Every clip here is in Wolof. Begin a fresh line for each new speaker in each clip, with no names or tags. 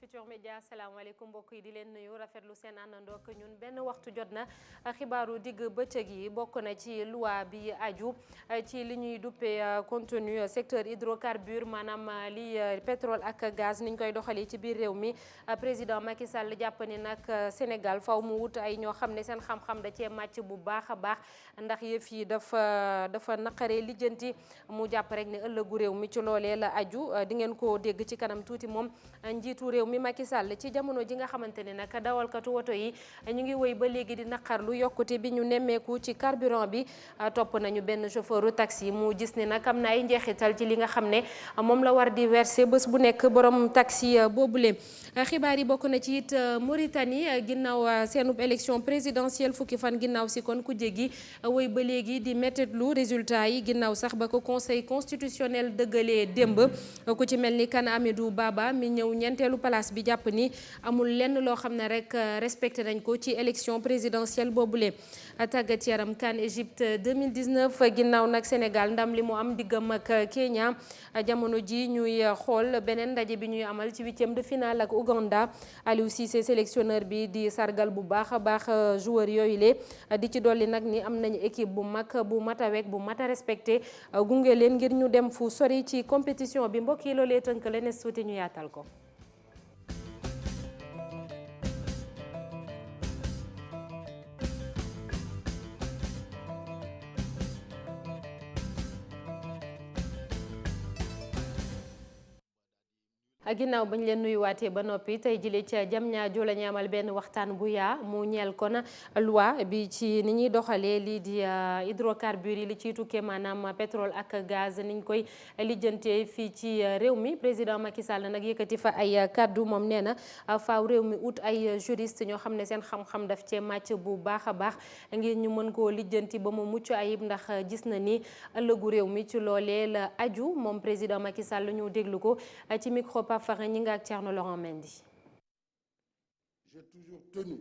Futurs Médias salaamaaleykum mbokk yi di leen nuyu rafetlu seen àndandoo ak ñun benn waxtu jot na xibaaru digg bëccëg yi bokk na ci loi bi aju ci li ñuy duppee contenu secteur hydrocarbure maanaam li pétrole ak gaz niñ koy doxalee ci biir réew mi président Macky Sall jàpp ni nag Sénégal faw mu wut ay ñoo xam ne seen xam-xam da cee màcc bu baax a baax ndax yëf yi dafa naqaree lijjanti mu jàpp rek ne ëllëgu réew mi ci loolee la aju di ngeen ko dégg ci kanam tuuti moom njiitu réew mi Macky Sall ci jamono ji nga xamante ne nag dawalkatu woto yi ñu ngi woy ba léegi di naqarlu yokkute bi ñu nemmeeku ci carburant bi topp nañu benn chauffeuru taxi mu gis ne nag am na ay njeexital ci li nga xam ne moom la war di verser bés bu nekk borom taxi boobule. xibaar yi bokk na ci it Mauritanie ginnaaw seenub élection présidentielle fukki fan ginnaaw si kon ku jéggi woy ba léegi di mettitlu résultat yi ginnaaw sax ba ko conseil constitutionnel dëggalee démb ku ci mel ni Kane Amidou Baba mi ñëw ñeenteelu place bi jàpp ni amul lenn loo xam ne rek respecté nañ ko ci élection présidentielle boobule. tàggat yaram CAN Égypte 2019 ginnaaw nag Sénégal ndam li mu am diggam ak Kenya jamono ji ñuy xool beneen ndaje bi ñuy amal ci huitième de finale ak Ouganda Aliou Cissé sélectionneur bi di sargal bu baax a baax joueur yooyu le di ci dolli nag ni am nañu équipe bu mag bu mat a wekk bu mat a respecté gunge leen ngir ñu dem fu sori ci compétition bi mbokk yi loolee tënk leen suuti ñu yaatal ko. ginnaaw bañ leen nuyuwaatee ba noppi tey jëlee ca Diamniadio la ñu amal benn waxtaan bu yaa mu ñeel kon loi bi ci ni ñuy doxalee lii di hydrocarbures yi li ciy tukkee maanaam pétrole ak gaz niñ koy lijjantee fii ci réew mi président Macky Sall nag yëkkati fa ay kaddu moom nee na faaw réew mi ut ay juriste ñoo xam ne seen xam-xam daf cee màcc bu baax a baax ngir ñu mën koo lijjanti ba mu mucc ayib ndax gis na ni ëllëgu réew mi ci loolee la aju moom président Macky Sall ñu déglu ko ci micro Faxa ñi nga ak Thierno Laurent Mendy.
J'ai toujours tenu.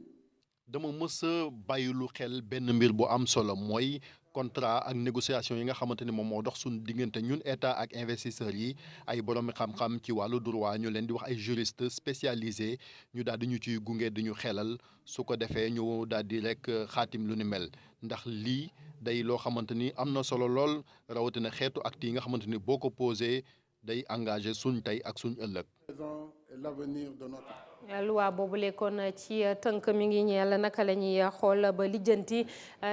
dama mës a bàyyilu xel benn mbir bu am solo mooy contrat ak négociation yi nga xamante ni moom moo dox suñu diggante ñun état ak investisseurs yi ay boroomi xam-xam ci wàllu droit ñu leen di wax ay juristes spécialisés ñu daal di ñu ciy gunge di ñu xelal su ko defee ñu daal di rek xaatim lu ni mel ndax lii day loo xamante ni am na solo lool rawatina xeetu acte yi nga xamante ni boo ko posé day engagé suñ tey ak suñ ëllëg.
L'avenir de notre
loi boobu lekkoon ci tënk mi ngi ñeel naka la ñuy xool ba lijjanti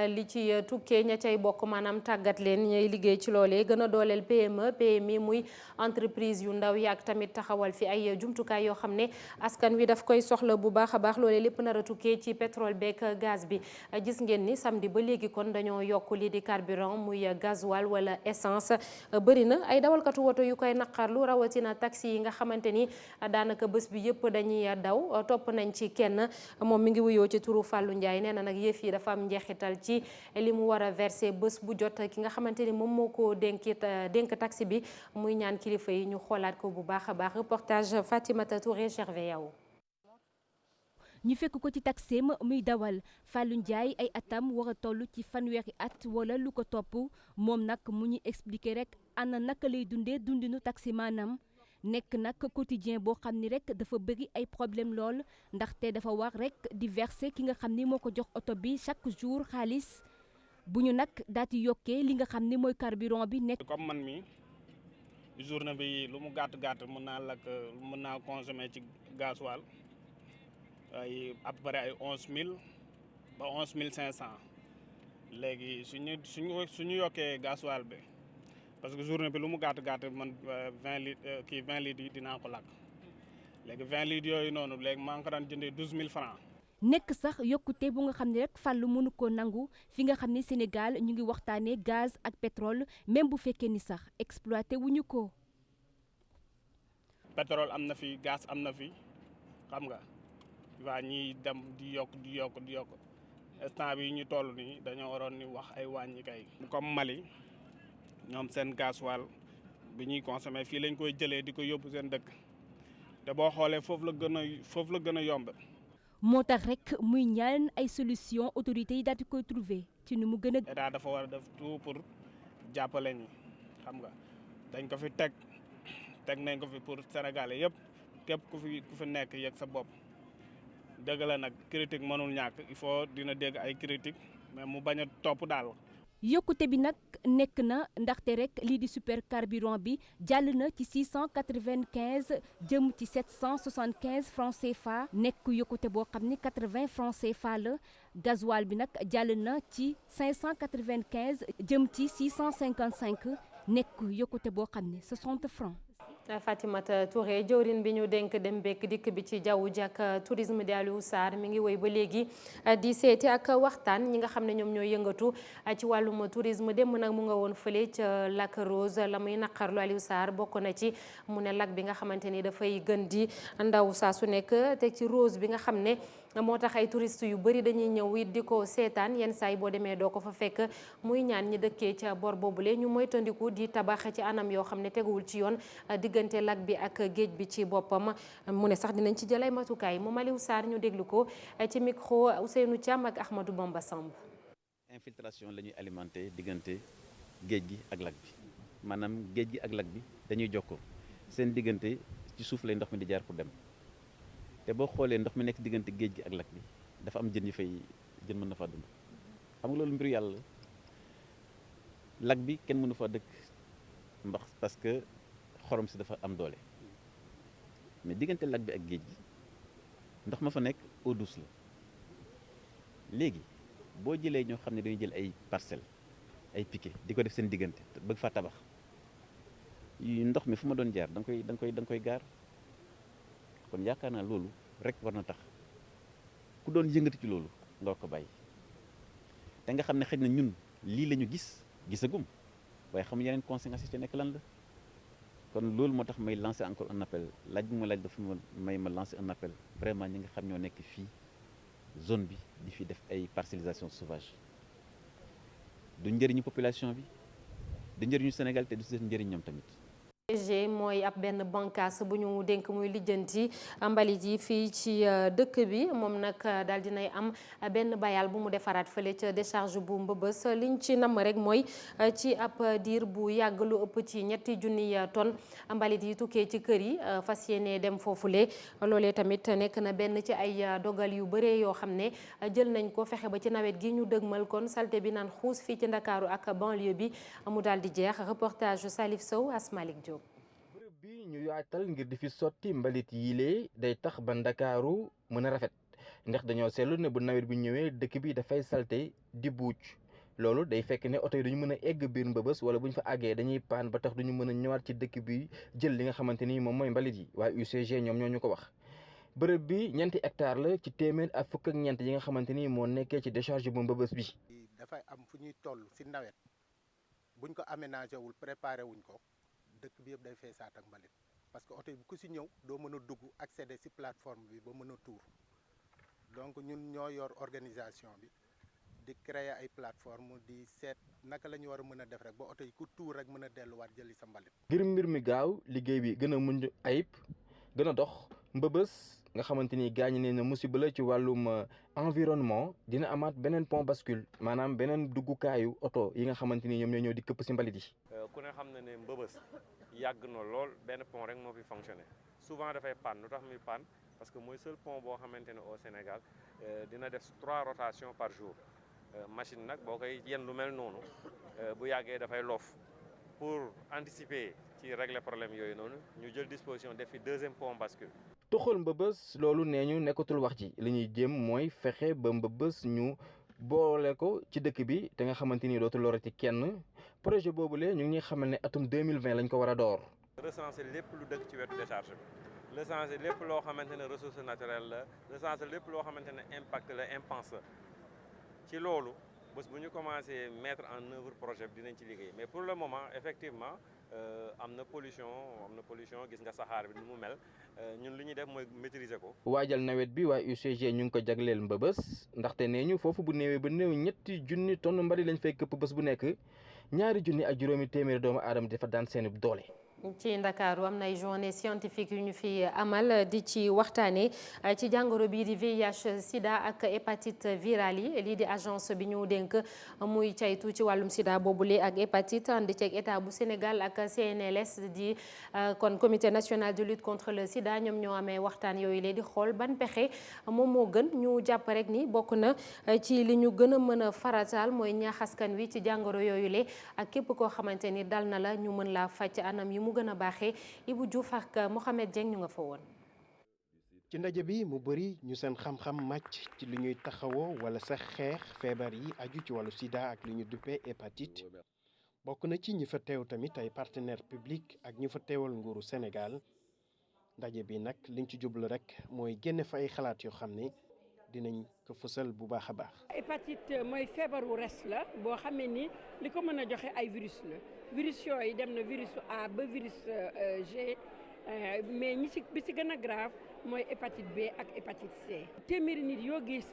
li ci tukkee ña cay bokk maanaam tàggat leen ñay liggéey ci loolee gën a dooleel PME PMI muy entreprise yu ndaw yi ak tamit taxawal fi ay jumtukaay yoo xam ne askan wi daf koy soxla bu baax a baax loolee lépp nar a tukkee ci pétrole beeg gaz bi gis ngeen ni samedi ba léegi kon dañoo yokk lii di carburant muy gasoil wala essence bëri na ay dawalkatu woto yu koy naqarlu rawatina taxi yi nga xamante ni daanaka bés bi yëpp dañuy daw topp nañ ci kenn moom mi ngi wuyoo ci turu Fallou Ndiaye nee na nag yëf yi dafa am njeexital ci li mu war a verser bés bu jot ki nga xamante ni moom moo ko dénk taxi bi muy ñaan kilifa yi ñu xoolaat ko bu baax a baax reportage Fatimata Touré Gervais Yaw
ñu fekk ko ci taxeem muy dawal Fallou Ndiaye ay atam war a toll ci fanweeri at wala lu ko topp moom nag mu ñu expliquer rek ana naka lay dundee dundinu taxi maanaam nekk nag quotidien boo xam ni rek dafa bëri ay problème lool ndaxte dafa war rek di verser ki nga xam ni moo ko jox oto bi chaque jour xaalis bu ñu nag daal di yokkee li nga xam ni mooy carburant bi nekk.
comme man mi journée bi lu mu gàtt gàtt mën naa consommer ci gasoil ay à peu près ay 11000 ba 11500 léegi suñu yokkee gasoil bi. parce que journée bi lu mu gàtt gàtt man 20 litres yi dinaa ko lakk léegi 20 litres yooyu noonu léegi maa ngi ko daan jëndee 12000 francs
nekk sax yokkute bu nga xam ne rek fàllu mënu ko nangu fi nga xam ne Sénégal ñu ngi waxtaanee gaz ak pétrole même bu fekkee ni sax exploité wuñu ko.
pétrole am na fi gaz am na fi xam nga waa ñiy dem di yokk instant bi ñu toll nii dañoo waroon ni wax ay wàññi kay. comme Mali. ñoom seen gasoil bi ñuy consommer fii lañ koy jëlee di ko yóbbu seen dëkk te boo xoolee foofu la gën a yomb.
moo tax rek muy ñaan ay solution autorités yi daal di koy trouver ci ni mu gën a.
état dafa war a def tout pour jàppale ñi xam nga dañ ko fi teg nañ ko fi pour Sénégalais yëpp képp ku fi nekk yëg sa bopp dëgg la nag critique mënul ñàkk il faut dina dégg ay critique mais mu bañ a topp daal.
yokkute bi nag nekk na ndaxte rek lii di super carburant bi jàll na ci 695 jëm ci 775 francs CFA nekk yokkute boo xam ne 80 francs CFA la gasoil bi nag jàll na ci 595 jëm ci 655 nekk yokkute boo xam ne 60 francs.
Fatimata Touré jëwrin bi ñu dénk dem bekk dikk bi ci jaww ji ak tourisme di Aliou Sarr mi ngi woy ba léegi di seeti ak waxtaan ñi nga xam ne ñoom ñooy yëngatu ci wàllum tourisme démb nag mu nga woon fële ca Lac Rose la muy naqarlu Aliou Sarr bokk na ci mu ne lac bi nga xamante ni dafay gën di ndaw saa su nekk teg ci Rose bi nga xam ne moo tax ay touristes yu bëri dañuy ñëw it di ko seetaan yenn saa yi boo demee doo ko fa fekk muy ñaan ñi dëkkee ca bor boobule ñu moytandiku di tabax ci anam yoo xam ne teguwul ci yoon diggante lac bi ak géej bi ci boppam mu ne sax dinañ ci jël ay matukaay moom Aliou Sarr ñu déglu ko ci micro Ousseynou Thiam ak Ahmadou Bamba Samb.
Infiltration la ñuy alimenté diggante géej gi ak lac bi maanaam géej gi ak lac bi dañuy jokkoo seen diggante ci suuf lay ndox mi di jaar pour dem te boo xoolee ndox mi nekk diggante géej gi ak lac bi dafa am jën yu fay jën mën na faa dund xam nga loolu mbiru yàlla lac bi kenn mënu fa dëkk mbax parce que xorom si dafa am doole mais diggante lac bi ak géej gi ndox ma fa nekk eau douce la léegi boo jëlee ñoo xam ne dañuy jël ay parcelles ay piquet di ko def seen diggante bëgg fa tabax ndox mi fu ma doon jaar da nga koy gaar kon yaakaar naa loolu rek war na tax ku doon yëngati ci loolu nga war ko bàyyi te nga xam ne xëy na ñun lii la ñu gisagum waaye xam yeneen conséquences yi ci nekk lan la kon loolu moo tax may lancer encore un appel laaj bi ma laaj dafa ma lancer un appel vraiment ñi nga xam ñoo nekk fii zone bi di fi def ay parcellisation sauvage du njëriñu population bi du njëriñu Sénégal te du seen njëriñ ñoom tamit.
DG mooy ab benn bànqaas bu ñu dénk muy lijjanti mbalit yi fii ci dëkk bi moom nag daal dinay am benn bayal bu mu defaraat fële ca décharge bu Mbëbës liñ ci namm rek mooy ci ab diir bu yàgg lu ëpp ci 3 junniy tonnes mbalit yi tukkee ci kër yi fas yéene dem foofule loolee tamit nekk na benn ci ay dogal yu bëree yoo xam ne jël nañ ko fexe ba ci nawet gi ñu dëgmal kon salte bi naan xuus fii ci Ndakaaru ak banlieue bi mu daal di jeex reportage Salif Sow Asmalik Diop.
bi ñu yaatal ngir di fi sotti mbalit yiile day tax ba Ndakaaru mën a rafet ndax dañoo seetlu ne bu nawet bi ñëwee dëkk bi dafay salte di buuj loolu day fekk ne oto yi duñu mën a egg biir Mbëbës wala bu ñu fa àggee dañuy paan ba tax duñu mën a ñëwaat ci dëkk bi jël li nga xamante ni moom mooy mbalit yi waaye UCG ñoom ñoo ñu ko wax. bërëb bi 2 hectares la ci téeméer ak fukk ak ñeent yi nga xamante ni moo nekkee ci décharge bu Mbëbës bi.
dafay am fu ñuy toll si nawet buñ ko aménagé wul préparé wuñ ko. dëkk bi yëpp day feesaat ak mbalit parce que oto yi ku si ñëw doo mën a dugg accéder si plateforme bi ba mën a tuur donc ñun ñoo yor organisation bi di créer ay plateforme di seet naka la ñu war a mën a def rek ba oto yi ku tuur rek mën a delluwaat jëli sa mbalit.
ngir mbir mi gaaw liggéey bi gën a mujj ayib gën a dox Mbëbës nga xamante ni gaañ ne na musiba la ci wàllum environnement dina amaat beneen pont bascule maanaam beneen duggukaayu oto yi nga xamante ni ñoom ñoo ñëw di këpp si mbalit yi.
ku ne xam na ne Mbëbës yàgg na lool benn pont rek moo fi fonctionné souvent dafay panne lu tax muy panne parce que mooy seul pont boo xamante ne au Sénégal dina def 3 rotations par jour machine nag boo koy yenn lu mel noonu bu yàggee dafay loof pour anticiper ci régler problème yooyu noonu ñu jël disposition def fi 2e pont bascule.
toxal Mbëbës loolu nee ñu nekkatul wax ji li ñuy jéem mooy fexe ba Mbëbës ñu boole ko ci dëkk bi te nga xamante ni dootul lorati kenn projet boobule ñu ngi xamal ne atum 2020 lañ ko war a door.
recenser lépp lu dëkk ci wetu décharge bi recenser lépp loo xamante ne ressource naturelle la recenser lépp loo xamante ne impact la impense la ci loolu bés bu ñu commencé mettre en œuvre projet bi dinañ ci liggéey mais pour le moment effectivement am na pollution gis nga saxaar bi ni mu mel ñun li ñuy def mooy maîtriser ko.
waajal nawet bi waaye UCG ñu ngi ko jagleel Mbëbës ndaxte nee ñu foofu bu néewee ba néew 3 junni tonnes mbalit lañ fay këpp bés bu nekk 2 junni ak juróomi téeméeri doomu aadama dafa daan seen doole.
ci Ndakaaru am na ay journée scientifique yu ñu fi amal di ci waxtaanee ci jàngoro bii di VIH sida ak hépatite virale yi lii di agence bi ñu dénk muy caytu ci wàllum sida boobule ak hépatite ànd ceeg état bu Sénégal ak CNLS di kon comité national de lutte contre le sida ñoom ñoo amee waxtaan yooyu lee di xool ban pexe moom moo gën ñu jàpp rek ni bokk na ci li ñu gën a mën a farataal mooy ñaax askan wi ci jàngoro yooyu le ak képp koo xamante ni dal na la ñu mën laa faj anam yi mu gën a baaxee Ibou Diouf ak Mohamed Dieng ñu nga fa woon.
ci ndaje bi mu bëri ñu seen xam-xam màcc ci li ñuy taxawoo wala sax xeex feebar yi aju ci wàllu sida ak li ñu duppee hépatite bokk na ci ñi fa teew tamit ay partenaires publics ak ñu fa teewal nguuru Sénégal ndaje bi nag liñ ci jublu rek mooy génne fa ay xalaat yoo xam ne dinañ ko fësal bu baax a baax.
hépatite mooy feebaru res la boo xamee ni li ko mën a joxe ay virus la virus yooyu dem na virus A ba virus G mais bi ci gën a grave mooy hépatite B ak hépatite C. téeméeri nit yoo gis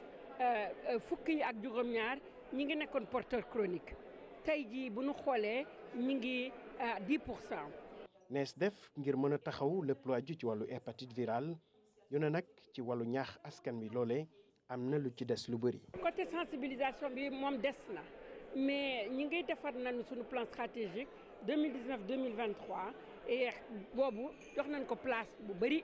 fukk yi ak juróom-ñaar ñi ngi nekkoon porteur chronique tey jii bu ñu xoolee ñi ngi 10%.
nees def ngir mën a taxaw lépp lu aju ci wàllu hépatite virale yu ne nag ci wàllu ñaax askan wi loolee am na lu ci des lu bëri.
côté sensibilisation bi moom des na mais ñi ngi defar nañu suñu plan stratégique 2019-2023 et boobu jox nañ ko place bu bëri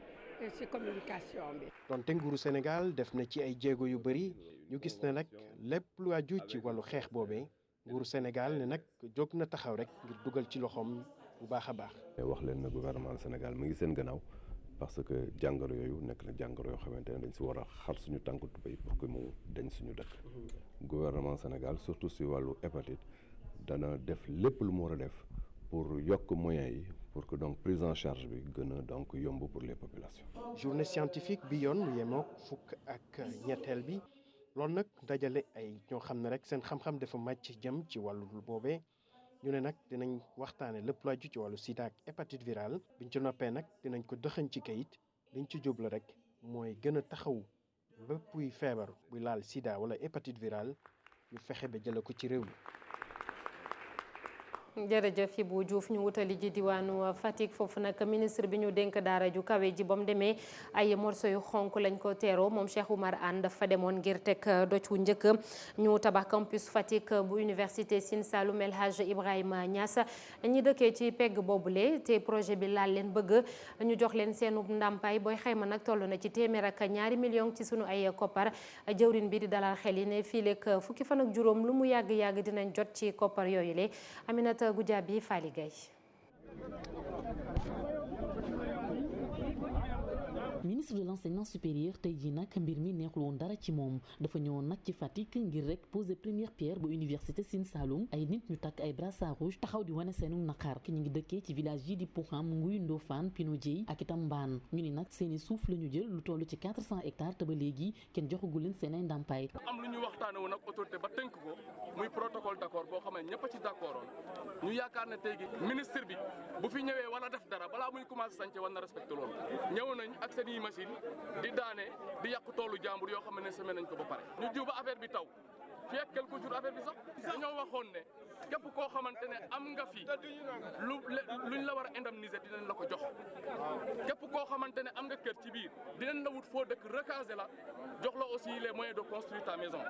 ci communication bi.
donte nguuru Sénégal def na ci ay jéego yu bëri ñu gis ne nag lépp lu aju ci wàllu xeex boobee nguuru Sénégal ne nag jóg na taxaw rek ngir dugal ci loxoom bu baax a baax.
wax leen na gouvernement Sénégal mu ngi seen gannaaw parce que jàngoro yooyu nekk na jàngoro yoo xamante ne dañ si war a xar suñu tànku tubéy pour que mu dañ suñu dëkk. gouvernement Sénégal surtout si wàllu hépatite dana def lépp lu mu war a def pour yokk moyens yi pour que donc prise en charge bi gën a donc yomb pour les populations.
journée scientifique bi yoon lu yemook fukk ak ñetteel bi loolu nag dajale ay ñoo xam ne rek seen xam-xam dafa màcc jëm ci wàllu boobee. ñu ne nag dinañ waxtaane lépp lu aju ci wàllu sida ak hépatite virale biñ ci noppee nag dinañ ko dëxañ ci kayit liñ ci jublu rek mooy gën a taxaw bépp buy feebar buy laal sida wala hépatite virale ñu fexe ba jële ko ci réew mi.
jërëjëf Ibou Diouf ñu wutali ji diwaanu Fatick foofu nag ministre bi ñu dénk daara ju kawe ji ba mu demee ay morso yu xonk lañ ko teeroo moom Cheikh Oumar Anne dafa demoon ngir teg doj wu njëkk ñu tabax campus Fatick bu université Sine Saloum El Hadj Ibrahima Niass ñi dëkkee ci pegg boobule te projet bi laal leen bëgg ñu jox leen seenu ndàmpaay booy xayma nag toll na ci téeméer ak ñaari million ci sunu ay koppar jëwrin bi di dalal xel yi ne fii léegi fukki fan ak juróom lu mu yàgg-yàgg dinañ jot ci koppar yooyu le Aminata Goudiaby Fally Gueye.
ministre de l'enseignement supérieur tey jii nag mbir mi neexul woon dara ci moom dafa ñëwoon nag ci Fatick ngir rek poser première pierre bu université Sine Saloum ay nit ñu takk ay brassard rouge taxaw di wane seenu naqar ki ñu ngi dëkkee ci village yi di Pouxam Nguy Ndofane Pino Dieye ak itam Mbaan ñu ni nag seeni suuf la ñu jël lu toll ci 400 hectares te ba léegi kenn joxagu leen seen ay ndàmpaay.
am lu ñu waxtaane woon ak autorité ba tënk ko muy protocole d'accord boo xam ne ñëpp a ci d'accordoon ñu yaakaar ne tey gi ministre bi bu fi ñëwee wala def dara balaa muy commencé sànce war na respecté loolu ñëw nañ ak seen i machine di daane di yàq toolu jàmbur yoo xam ne semé nañ ko ba pare ñu jiw ba affaire bi taw fi ak quelques jours affaire bi sax dañoo waxoon ne képp koo xamante ne am nga fi luñ la war a indemniser dinañ la ko jox képp koo xamante ne am nga kër ci biir dinañ la wut foo dëkk recaser la jox la aussi les moyens de construire ta maison.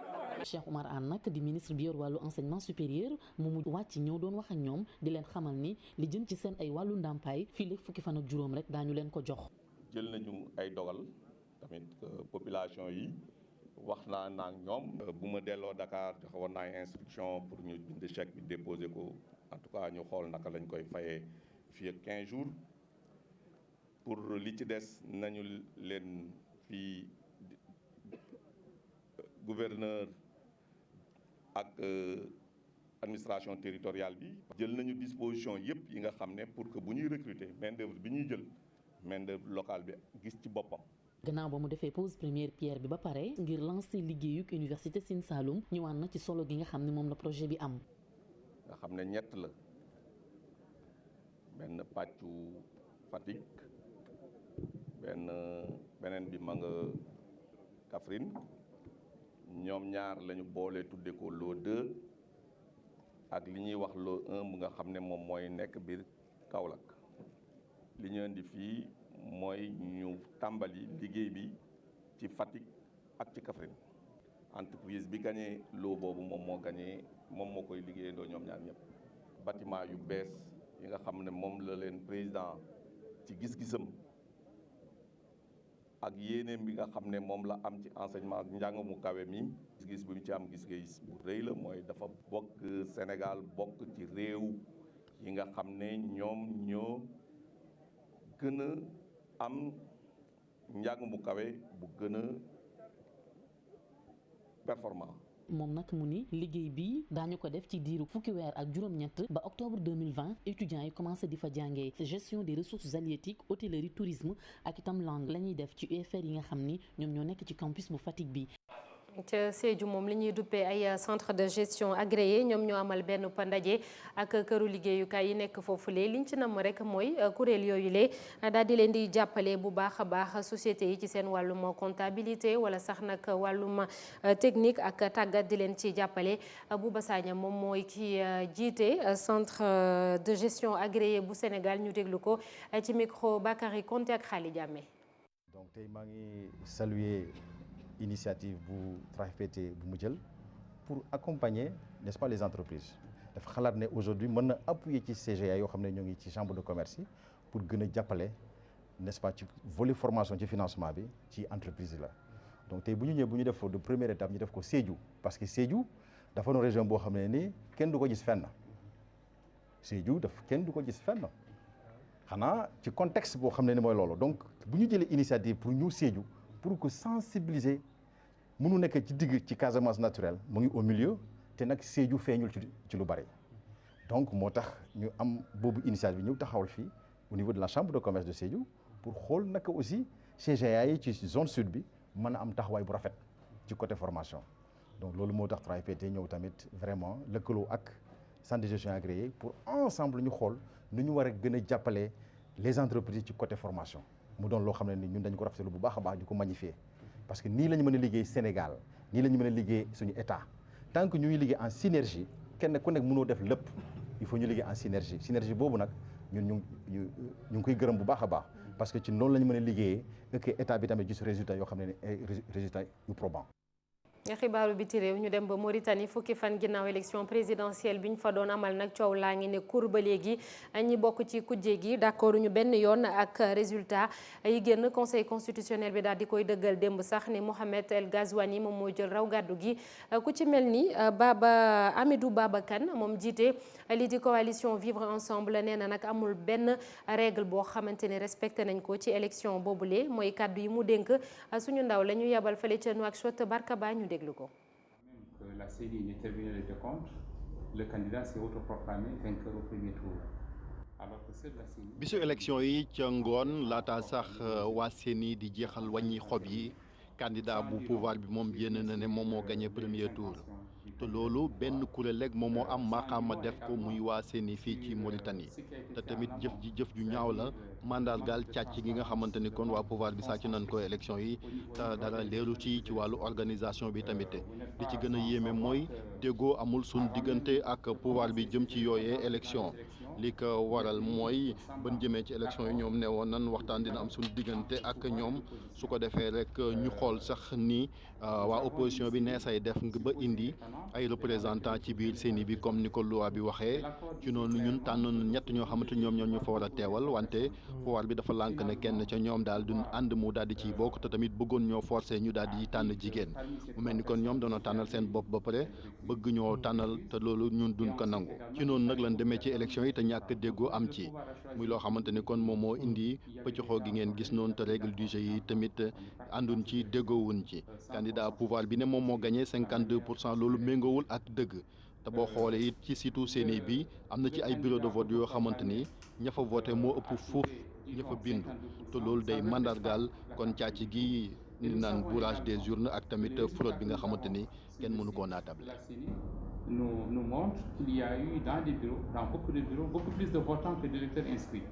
Cheikh Oumar Anne nag di ministre bi yor wàllu enseignement supérieur mu mujj wàcc ñëw doon wax ak ñoom di leen xamal ni li jëm ci seen ay wàllu ndàmpaay fii léegi fukki fan ak juróom rek daañu leen ko jox.
jël nañu ay dogal tamit population yi wax naa naag ñoom bu ma delloo Dakar joxe woon naa instruction pour ñu bind chèque bi déposer ko en tout cas ñu xool naka lañ koy fayee fii ak 15 jours pour li ci des nañu leen fii gouverneur ak administration territoriale bi jël nañu disposition yëpp yi nga xam ne pour que bu ñuy recruter main d'œuvre bi ñuy jël main d'œuvre locale bi gis ci boppam.
gannaaw ba mu defee pose première pierre bi ba pare ngir lancer liggéeyuk université Sine Saloum ñëwaat na ci solo gi nga xam ne moom la projet bi am.
nga xam ne ñett la benn pàccu Fatick beneen bi ma nga Kaffrine ñoom ñaar lañu boole tudde ko lot 2 ak li ñuy wax lot 1 bu nga xam ne moom mooy nekk biir Kaolack li ñu indi fii mooy ñu tàmbali liggéey bi ci Fatick ak ci Kaffrine entreprise bi gagné loo boobu moom moo koy liggéeyandoo ñoom ñaar ñëpp bâtiment yu bees yi nga xam ne moom la leen président ci gis-gisam ak yéeneem bi nga xam ne moom la am ci enseignement njàng mu kawe mi gis-gis bi mu ci am gis-gis bu rëy la mooy dafa bokk Sénégal bokk ci réew yi nga xam ne ñoom ñoo gën a am njàng mu kawe bu gën a performant.
moom nag mu ni liggéey bi daañu ko def ci diiru fukki weer ak juróom-ñett ba octobre 2020 étudiants yi commencé di fa jàngee gestion des ressources halieutiques hôtellerie tourisme ak itam langue la ñuy def ci UFR yi nga xam ni ñoom ñoo nekk ci campus bu Fatick bi.
ca Sédhiou moom li ñuy duppee ay centre de gestion agréé ñoom ñoo amal benn ndaje ak këru liggéeyukaay yi nekk foofulee liñ ci nam rek mooy kuréel yooyu lee daal di leen di jàppale bu baax a baax société yi ci seen wàllum comptabilité wala sax nag wàllum technique ak tàggat di leen ci jàppale. Bouba Sagna moom mooy ki jiite centre de gestion agréé bu Sénégal ñu déglu ko ci micro Bakary Konté ak Khali Diamé.
Donc tey maa ngi saluer initiative bu 3FPT bu mu jël pour accompagner n'est-ce pas les entreprises dafa xalaat ne aujourd'hui mën na appuyer ci CGA yoo xam ne ñoo ngi ci chambre de commerce yi pour gën a jàppale n'est-ce pas ci volet formation ci financement bi ci entreprise la donc tey bu ñu ñëwee bu ñu def de première étape ñu def ko Sédhiou parce que Sédhiou dafa doon région boo xam ne ni kenn du ko gis fenn Sédhiou kenn du ko gis fenn xanaa ci contexte boo xam ne ni mooy loolu donc bu ñu jëlee initiative pour ñu Sédhiou pour que sensibiliser mënu nekk ci digg ci Casamance naturelle mu ngi au milieu te nag Sédhiou feeñul ci lu bari donc moo tax ñu am boobu initiative bi ñëw taxawal fii au niveau de la chambre de commerce de Sédhiou pour xool naka aussi CGA yi ci zone sud bi mën a am taxawaay bu rafet ci côté formation donc loolu moo tax 3FPT ñëw tamit vraiment lëkkaloo ak centre de gestion agréé pour ensemble ñu xool nu ñu war a gën a jàppale les entreprises ci côté formation mu doon loo xam ne ni ñun dañu ko rafetlu bu baax a baax di ko magnifier parce que nii la ñu mën a liggéey Sénégal nii la ñu mën a liggéey suñu état tant que ñu ngi liggéey en synergie kenn ku nekk mënoo def lépp il faut ñu liggéey en synergie boobu nag ñun ñu ngi koy gërëm bu baax a baax parce que ci noonu la ñu mën a liggéeyee et que état bi tamit gis résultat yoo xam ne ay résultats yu probants.
xibaaru biti réew ñu dem ba Mauritanie fukki fan ginnaaw élection présidentielle bi ñu fa doon amal nag coow laa ngi ne kur ba léegi ñi bokk ci kujje gi d'accord ñu benn yoon ak résultat yi génn conseil constitutionnel bi daal di koy dëggal démb sax ni Mohamed El Ghazouani moom moo jël raw gàddu gi ku ci mel ni Amidou Baba Kane moom jiite lii di coalition vivre ensemble nee na nag amul benn règle boo xamante ne respecté nañ ko ci élection boobule mooy kàddu yi mu dénk suñu ndaw la ñu yebal fële ca Nouakchott Barkaba ñu déglu ko.
La CENI n'intervenait les décomptes, le candidat s'est autoproclamé vainqueur au premier tour. Alors que seule la CENI.
bisu élection yi ca ngoon laata sax waa CENI di jeexal wàññi xob yi candidat bu pouvoir bi moom yéene na ne moom moo gagné premier tour te loolu benn kuréel rek moom moo am maqaama def ko muy waa CENI fii ci Mauritanie te tamit jëf ju ñaaw la mandargaal càcc gi nga xamante ni kon waa pouvoir bi sàcc nañ ko élection yi te dara leeru ci wàllu organisation bi tamit li ci gën a yéeme mooy déggoo amul suñ diggante ak pouvoir bi jëm ci yooyee élection li ko waral mooy ban jëmee ci élection yi ñoom ne woon nan waxtaan dina am suñu diggante ak ñoom su ko defee rek ñu xool sax ni waa opposition bi nee say def ba indi ay représentant ci biir CENI bi comme ni ko loi bi waxee ci noonu ñun tànn ñett ñoo xamante ñoom ñu fa war a teewal wante pouvoir bi dafa lànk ne kenn ca ñoom daal duñ ànd mu daal di ciy bokk te tamit bëggoon ñoo forcé ñu daal di tànn jigéen mu mel ni kon ñoom doona tànnal seen bopp ba pare bëgg ñoo tànnal te loolu ñun duñ ko nangu ci noonu nag lan demee ci élection yi te ñàkk déggoo am ci muy loo xamante ni kon moom moo indi pëccxoo gi ngeen gis noonu te règle du jeu yi tamit ànduñ ci déggoowuñ ci candidat pouvoir bi ne moom moo gagné 52% loolu méngoowul ak dëgg te boo xoolee it ci site CENI bi am na ci ay bureau de vote yoo xamante ni ña fa voté moo ëpp fuuf ña fa bindu te loolu day mandargaal kon càcc gi ni naan bourrage des urnes ak tamit fraude bi nga xamante ni kenn mënu koo naatable.
nous montre qu'il y a eu dans des bureaux, dans beaucoup de bureaux, beaucoup plus de votants que d'électeurs inscrits.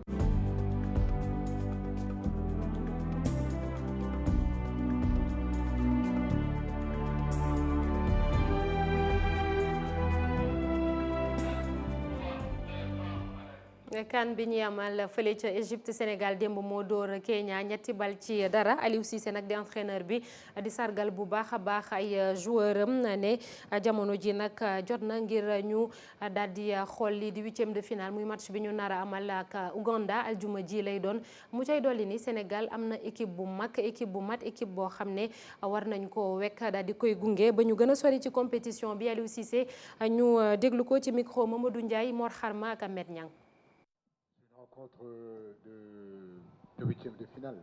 kan bi ñuy amal fële ca Égypte Sénégal démb moo dóor Kenya 3-0 Aliou Cissé nag di entraîneur bi di sargal bu baax a baax ay joueur am ne jamono ji nag jot na ngir ñu daal di xool lii di 8e de finale muy match bi ñu nar a amal ak Ouganda aljuma ji lay doon mu cay dolli ni Sénégal am na équipe bu mag équipe bu mat équipe boo xam ne war nañ ko wekk daal di koy gunge ba ñu gën a sori ci compétition bi Aliou Cissé ñu déglu ko ci micro Mamadou Ndiaye Mor Xarma ak Ahmed Niang.
de huitième de finale.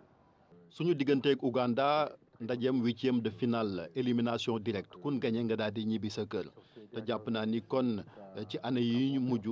suñu digganteeg Ouganda ndajeem 8e de finale élimination directe kun gañe nga daal di ñibbi sa kër te jàpp naa ni kon ci année yi ñu mujj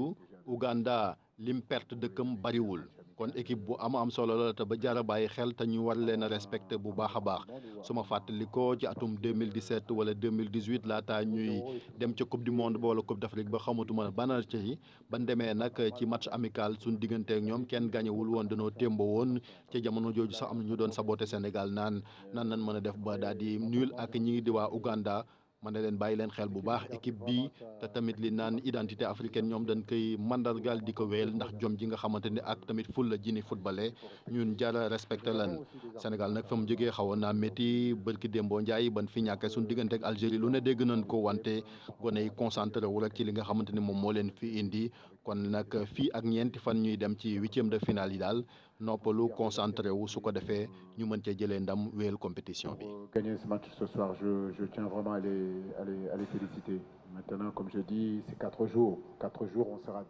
Ouganda lim perte dëkkam bariwul kon équipe bu am solo la te ba jar a bàyyi xel te ñu war leen a respecté bu baax a baax su ma fàttalikoo ci atum 2017 wala 2018 laataa ñuy dem ca coupe du monde ba wala coupe d'Afrique ba xamatuma bana ci ban demee nag ci match amical suñu digganteeg ñoom kenn gañewul woon danoo témbo woon ci jamono jooju sax am na ñu doon saboté Sénégal nan mën a def ba daal di nul ak ñi di waa Ouganda ma ne leen bàyyi leen xel bu baax équipe bi te tamit li naan identité africaine ñoom dañ koy mandargal di ko wéyal ndax jom ji nga xamante ni ak tamit fulla ji ni footballé ñun jara respecté lan Sénégal nag fa mu jógee xawoon naa métti bërki démboo Njaay ban fi ñàkkee suñu diggante ak Algérie lu ne dégg nañ ko wante gone yi concentré wu rek ci li nga xamante ni moom moo leen fi indi kon nag fii ak ñeenti fan ñuy dem ci 8e de finale yi daal noppalu concentré wu su ko defee ñu mën cee jëlee ndam wéyal compétition bi.
Gagner ce match ce soir, je tiens vraiment à les féliciter. Maintenant, comme je dis, c'est 4 jours. 4 jours, on sera.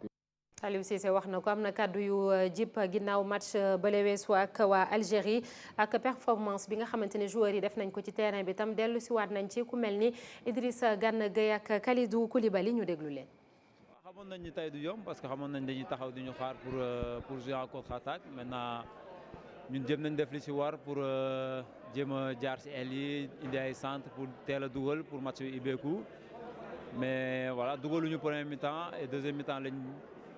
Aliou Cissé wax na ko am na kàddu yu jip ginnaaw match bële weesu ak waa Algérie ak performance bi nga xamante ne joueurs yi def nañ ko ci terrain bi tam dellu si waat nañ ci ku mel ni Idrissa Gana Gueye ak Kalidou Koulibaly ñu déglu leen.
xamoon nañ ni tey du yomb parce que xamoon nañ dañuy taxaw di ñu xaar pour jouer en contre-attaque maintenant ñun jëm nañ def li ci war pour jéem a jaar ci aile yi indi ay centre pour teel a dugal pour match bi ibbeeku mais voilà dugaluñu premier mi-temps et deuxième mi-temps lañ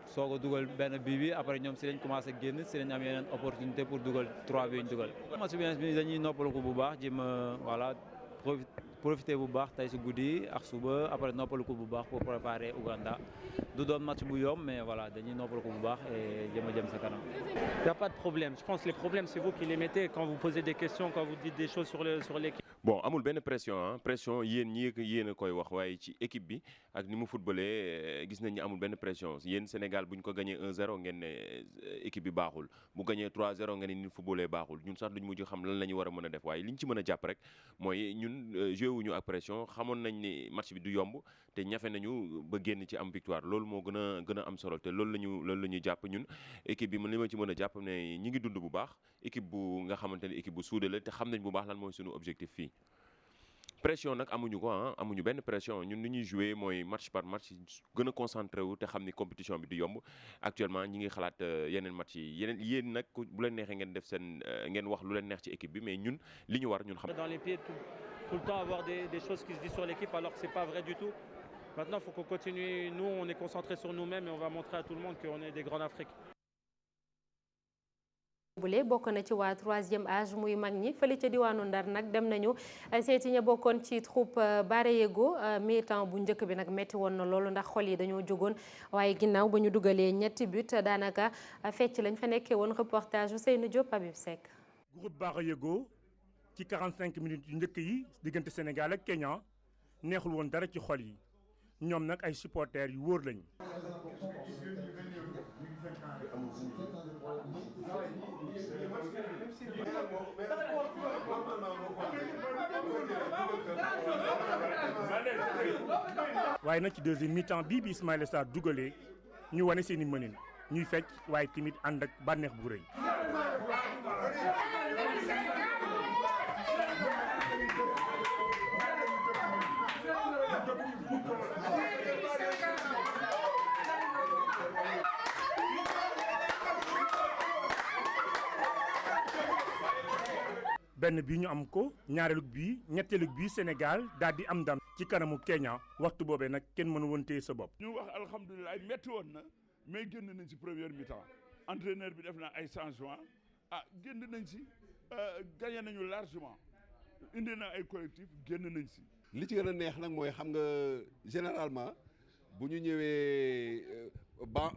soog a dugal benn bii bi après ñoom si lañ commencé génn si lañ am yeneen opportunité pour dugal 3 bi ñu dugal. match bi dañuy noppalu ko bu baax jéem a voilà profiter bu baax tey si guddi ak suba après noppalu ko bu baax pour préparer Ouganda du doon match bu yomb mais voilà dañuy noppalu ko bu baax et jéem a jëm sa kanam.
Il n'y a pas de problème. Je pense que les problèmes c'est vous qui les mettez quand vous posez des questions, quand vous dites des choses sur l'équipe.
Bon amul benn pression pression yéen a koy wax waaye ci équipe bi ak ni mu footballé gis nañ ni amul benn pression yéen Sénégal bu ñu ko gagné 1-0 ngeen ne équipe bi baaxul bu gagné 3-0 ngeen ne ni footballé baaxul ñun sax duñ mujj xam lan la ñu war a mën a def waaye li ñu ci mën a jàpp rek mooy ñun joué wuñu ak pression xamoon nañ ni match bi du yomb te ñafe nañu ba génn ci am victoire loolu moo gën a am solo te loolu la ñu jàpp ñun équipe bi li ma ci mën a jàpp ne ñi ngi dund bu baax équipe bu nga xamante ni équipe bu suude la te xam nañ bu baax lan mooy suñu objectif fii pression nag amuñu ko amuñu benn pression ñun ni ñuy joué mooy match par match gën a concentré wu te xam ni compétition bi du yomb actuellement ñi ngi xalaat yeneen match yi yéen nag bu leen neexee ngeen def seen ngeen wax lu leen neex ci équipe bi mais ñun li ñu war ñun xam.
Dans les pieds tout le temps avoir des choses qui se disent sur l'équipe alors que c'est pas vrai du tout. Maintenant, il faut qu'on continue. Nous, on est concentrés sur nous-mêmes et on va montrer à tout le monde qu'on est des grands d'Afrique.
bule bokk na ci waa 3e âge muy mag ñi fële ca diwaanu Ndar nag dem nañu seeti ña bokkoon ci troupe Bareyego mi-temps bu njëkk bi nag metti woon na loolu ndax xol yi dañoo jógoon waaye ginnaaw ba ñu dugalee ñetti but daanaka fecc lañ fa nekkee woon reportage Ousseynou Diop Habib Seck.
groupe Bareyego ci 45 minutes yu njëkk yi diggante Sénégal ak Kenya neexul woon dara ci xol yi ñoom nag ay supporters yu wóor lañu. waaye nag ci deuxième mi-temps bii bi Ismaïla Sarr dugalee ñu wane seen i mënin ñuy fecc waaye tamit ànd ak bànneex bu rëy. benn bi ñu am ko ñaareelu bi ñetteelu bi Sénégal daal di am ndam ci kanamu Kenya waxtu boobee nag kenn mënu woon téye sa bopp.
ñu wax alhamdulilah métti woon na mais génn nañ ci première mi-temps entraîneur bi def na ay changement génn nañ ci gagné nañu largement indi na ay collectif génn nañ ci.
li ci gën a neex nag mooy xam nga généralement
bu ñu ñëwee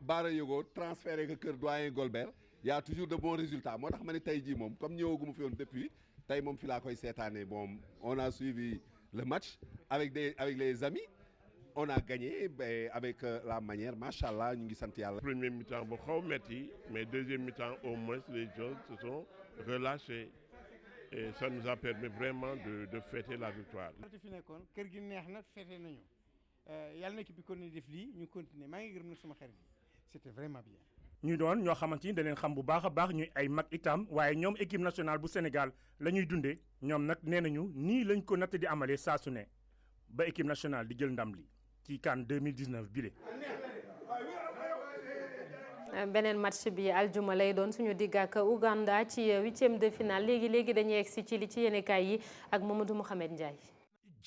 Baara Yogo transféré ko kër doyen Golbert y a toujours de bons résultats moo tax ma ne tey jii moom comme ñëwaguma fi woon depuis tey moom fi laa koy seetaanee bon on a suivi le match avec les amis on a gagné avec la manière macha allah ñu ngi sant yàlla.
Premier mi-temps bu xaw metti mais deuxième mi-temps au moins les choses se sont relâchées et ça nous a permis vraiment de fêter la victoire.
fi nekkoon kër gi neex na fêté nañu yàlla na équipe bi kon ni def lii ñu continuer maa ngi gërëm nag sama xarit yi c'était vraiment bien.
ñu doon ñoo xamante ni da leen xam bu baax a baax ñuy ay mag itam waaye ñoom équipe nationale bu Sénégal la ñuy dundee ñoom nag nee nañu nii lañ ko natt di amalee saa su ne ba équipe nationale di jël ndam li ci CAN 2019 bile.
beneen match bi aljuma lay doon suñu digg ak Ouganda ci 8e de finale léegi dañuy egsi ci li ci yéenekaay yi ak Mamadou Mouhamed Ndiaye.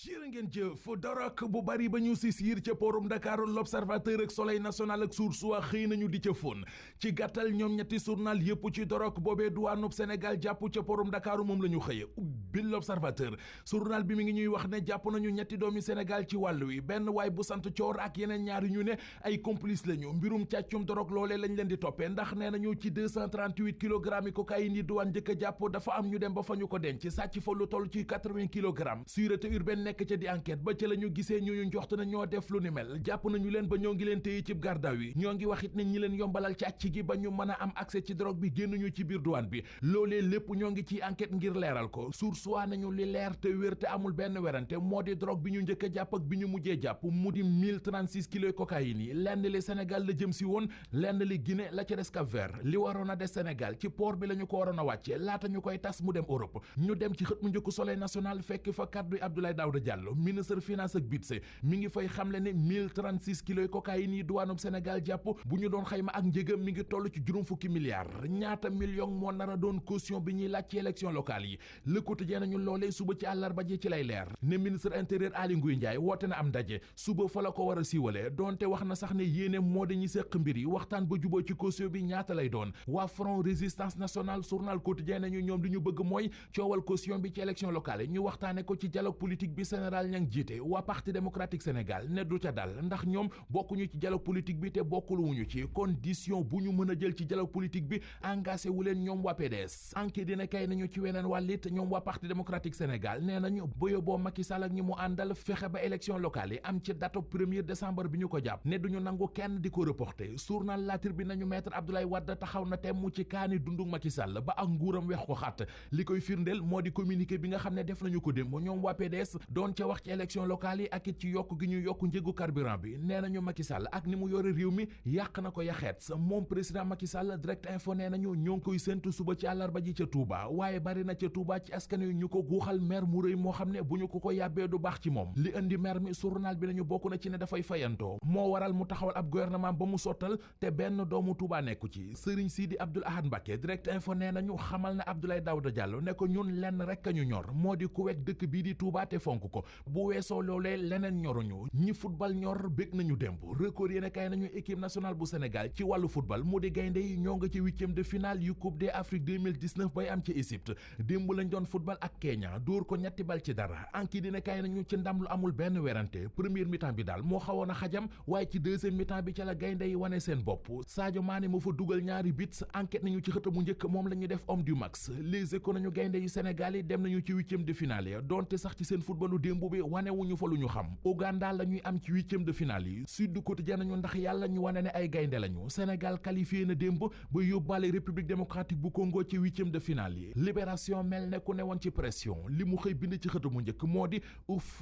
jërë ngeen jëf dorog bu bari ba ñu sisir ca porum Dakar l'Observateur ak Soleil national ak Source A xëy nañu di ca fóon ci gàttal ñoom ñetti journal yëpp ci dorog boobee duwaanub Sénégal jàpp ca porum Dakar moom la ñu xëye ubbi l'Observateur journal bi mi ngi ñuy wax ne jàpp nañu ñetti doomi Sénégal ci wàll wi benn waay bu sant Coor ak yeneen ñaari ñu ne ay complice lañu mbirum càccum dorog loolee lañ leen di toppee ndax nee nañu ci 238 kilogrammes yi cocaïne yi duwaan njëkk a jàpp dafa am ñu dem ba fa ñu ko denc sàcc fa lu toll ci 80 kilogrammes sûreté urbaine nekk ca di enquête ba ca la ñu gisee ñu njoxte na ñoo def lu ni mel jàpp nañu leen ba ñoo ngi leen téye cib garda wi ñoo ngi waxit ne ñi leen yombalal càcc gi ba ñu mën a am accès ci drogue bi génnuñu ci biir douane bi loolee lépp ñoo ngi ci enquête ngir leeral ko source waa nañu li leer te wér te amul benn werante moo di drogue bi ñu njëkk a jàpp ak bi ñu mujjee jàpp mu di 1036 kilos cocaïne yi lenn li Sénégal la jëm si woon lenn li Guinée la ca des Cap-Vert li waroon a des Sénégal ci port bi la ñu ko waroon a wàcce laata ñu koy tas mu dem Europe ñu dem ci xët mu njëkk Soleil national fekk fa kàddu Abdoulaye Daouda Diallo ministre finance ak budget mi ngi fay xamle ne 1036 kilos cocaïne yi douanub Sénégal jàpp bu ñu doon xayma ak njëgam mi ngi toll ci juróom fukki milliards ñaata million moo nar a doon caution bi ñuy laaj ci élection locale yi Le Quotidien nañu loolee suba ci àllarba ji ci lay leer ne ministre intérieur Aly Ngouille Ndiaye woote na am ndaje suba fa la ko war a siiwale donte wax na sax ne yéene moo dañuy seq mbir yi waxtaan ba juboo ci caution bi ñaata lay doon waa Front Résistance Nationale journal Quotidien nañu ñoom li ñu bëgg mooy coowal caution bi ci élection locale yi ñu waxtaane ko ci dialogue politique bi général ñang jiite waa Parti démocratique Sénégal ne du ca dal ndax ñoom bokkuñu ci dialogue politique bi te bokkuluwuñu ci condition bu ñu mën a jël ci dialogue politique bi engagé wu leen ñoom waa PDS enquête dina kay nañu ci weneen wàllit ñoom waa Parti démocratique Sénégal nee nañu boyo boo Macky Sall ak ñi mu àndal fexe ba élection locale yi am ci date 1er décembre bi ñu ko jàpp ne duñu nangu kenn di ko reporter journal La Tribune nañu maître Abdoulaye Wade taxaw na temm ci kaani dundug Macky Sall ba ak nguuram wex ko xat li koy firndeel moo di communiqué bi nga xam ne def nañu ko démb ñoom waa PDS doon ca wax ci élection locale yi ak it ci yokk gi ñu yokk njëgu carburant bi nee nañu Macky Sall ak ni mu yore réew mi yàq na ko yaxeet moom président Macky Sall direct info nee nañu ñoo ngi koy séntu suba ci àllarba ji ca Touba waaye bari na ca Touba ci askan wi ñu ko guuxal mer mu rëy moo xam ne bu ñu ko yàbbee du baax ci moom li indi mer mi journal bi nañu bokk na ci ne dafay fayantoo moo waral mu taxawal ab gouvernement ba mu sottal te benn doomu Touba nekku ci Serigne Sidi Abdoul Ahad Mbacké direct info nee nañu xamal na Abdoulaye Daouda Diallo ne ko ñun lenn rek a ñu ñor moo di ku wekk dëkk bii di Touba te fonk ko bu weesoo loolee leneen ñoruñu ñi football ñor bég nañu démb record yéen kay nañu équipe nationale bu Sénégal ci wàllu football mu di gaynde yi ñoo nga ci 8e de finale yu coupe d'Afrique 2019 bay am ci Égypte démb lañ doon football ak Kenya dóor ko ñetti bal ci dara anki dina kay nañu ci ndam lu amul benn werante première mi-temps bi daal moo xawoon a xajam waaye ci deuxième mi-temps bi ca la gaynde yi wane seen bopp Sadio Mané moo fa dugal ñaari bits enquête nañu ci xëta mu njëkk moom la ñu def homme du match Les Échos nañu gaynde yu Sénégal yi dem nañu ci 8e de finale yi donte sax ci seen footballu démb bi wane wuñu fa lu ñu xam Ouganda la ñuy am ci 8e de finale yi Sud Quotidien nañu ndax yàlla ñu wane ne ay gaynde lañu Sénégal qualifié na démb ba yóbbaale République démocratique bu Congo ci 8e de finale yi Libération mel ne ku ne woon ci pression li mu xëy bind ci xëta mu njëkk moo di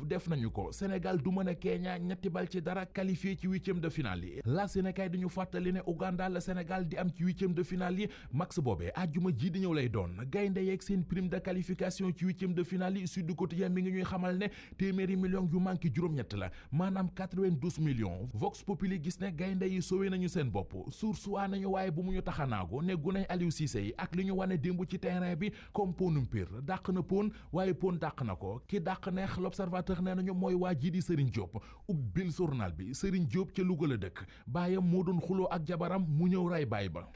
def nañu ko Sénégal du mën a Kenya ñetti bal ci dara qualifié ci 8e de finale yi la Sénégal dañu fàttali ne Ouganda la Sénégal di am ci 8e de finale yi max boobee àjjuma ji di ñëw lay doon gaynde yeeg seen prime de qualification ci 8e de finale yi Sud Quotidien mi ngi ñuy xamal ne téeméeri millions yu manqué juróom-ñett la maanaam 92 millions Vox Populi gis ne gaynde yi sowe nañu seen bopp source waa nañu waaye bu mu ñu taxanaago ne guney Aliou Cissé yi ak li ñu wane démb ci terrain bi comme ponum pir dàq na pon waaye pon dàq na ko ki dàq neex l'Observateur nee nañu mooy waa ji di Serigne Diop ubbil journal bi Serigne Diop ca Louga la dëkk baayam moo doon xuloo ak jabaram mu ñëw ray baay ba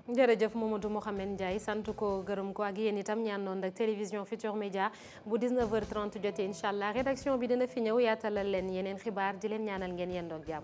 jërëjëf Mamadou Mouhamed Ndiaye sant ko gërëm ko ak yéen itam ñaan noonu ak télévision Futur Média bu 19h30 jotee incha allah rédaction bi dina fi ñëw yaatalal leen yeneen xibaar di leen ñaanal ngeen yendoog jàmm.